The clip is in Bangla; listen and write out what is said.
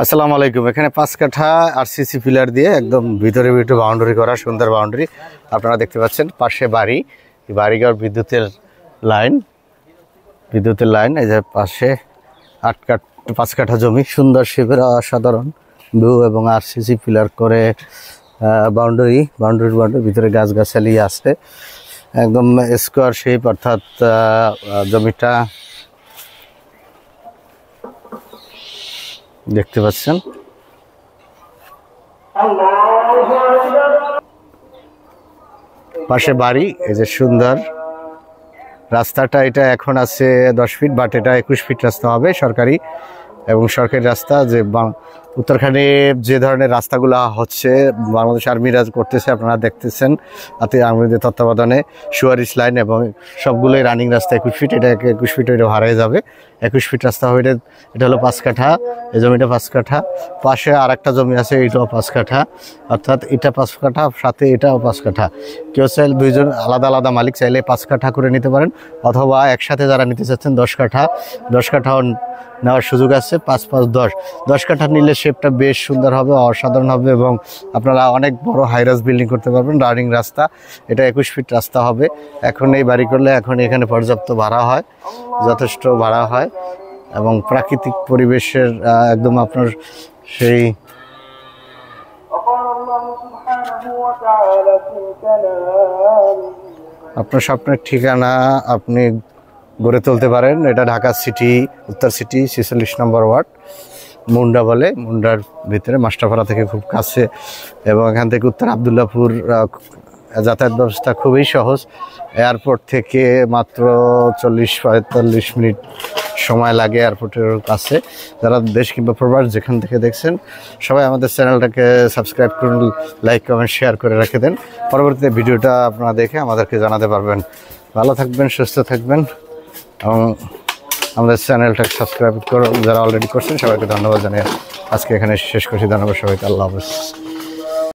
আসসালামু আলাইকুম। এখানে 5 কাঠা আরসিসি পিলার দিয়ে একদম ভিতরে বাউন্ডারি করা, সুন্দর বাউন্ডারি আপনারা দেখতে পাচ্ছেন। পাশে বাড়ি, বাড়িঘর, বিদ্যুতের লাইন, এই যে পাশে 5 কাঠা জমি, সুন্দর শেপের অসাধারণ ভিউ এবং আরসিসি পিলার করে বাউন্ডারির ভিতরে গাছগাছালি আছে, একদম স্কোয়ার শেপ, অর্থাৎ জমিটা দেখতে পাচ্ছেন। পাশে বাড়ি, এই যে সুন্দর রাস্তাটা, এটা এখন আছে 10 ফিট, বাট এটা 21 ফিট রাস্তা হবে সরকারি এবং সরকারি রাস্তা। যে উত্তরাখণ্ডে যে ধরনের রাস্তাগুলো হচ্ছে বাংলাদেশ আর্মিরা করতেছে, আপনারা দেখতেছেন, আর্মিদের তত্ত্বাবধানে সুয়ারিশ লাইন এবং সবগুলোই রানিং রাস্তা 21 ফিট। এটা 21 ফিট এটা হারিয়ে যাবে, 21 ফিট রাস্তা হবে। এটা হলো 5 কাঠা, এই জমিটা 5 কাঠা। পাশে আর একটা জমি আছে, এইটাও 5 কাঠা, অর্থাৎ এটা 5 কাঠা, সাথে এটাও 5 কাঠা। কেউ চাইলে দুইজন আলাদা আলাদা মালিক চাইলে 5 কাঠা করে নিতে পারেন, অথবা একসাথে যারা নিতে চাচ্ছেন 10 কাঠাও নেওয়ার সুযোগ আছে। 5 5 10 কাঠা নিলে শেপটা বেশ সুন্দর হবে, অসাধারণ হবে এবং আপনারা অনেক বড় হাইরাস বিল্ডিং করতে পারবেন। রানিং রাস্তা, এটা 21 ফিট রাস্তা হবে। এখন এই বাড়ি করলে এখন এখানে পর্যাপ্ত ভাড়া হয়, যথেষ্ট ভাড়া হয় এবং প্রাকৃতিক পরিবেশের একদম আপনার সেই আপনার স্বপ্নের ঠিকানা আপনি গড়ে তুলতে পারেন। এটা ঢাকা সিটি, উত্তর সিটি 46 নম্বর ওয়ার্ড, মুন্ডা বলে। মুন্ডার ভিতরে মাস্টারপাড়া থেকে খুব কাছে এবং এখান থেকে উত্তর আবদুল্লাপুর যাতায়াত ব্যবস্থা খুবই সহজ। এয়ারপোর্ট থেকে মাত্র 40-45 মিনিট সময় লাগে এয়ারপোর্টের কাছে। যারা দেশ কিংবা প্রবাস যেখান থেকে দেখছেন, সবাই আমাদের চ্যানেলটাকে সাবস্ক্রাইব করুন, লাইক কমেন্ট শেয়ার করে রেখে দেন। পরবর্তীতে ভিডিওটা আপনারা দেখে আমাদেরকে জানাতে পারবেন। ভালো থাকবেন, সুস্থ থাকবেন এবং আমাদের চ্যানেলটাকে সাবস্ক্রাইব করুন যারা অলরেডি করছেন। সবাইকে ধন্যবাদ জানিয়ে আজকে এখানে শেষ করছি। ধন্যবাদ সবাইকে। আল্লাহ হাফেজ।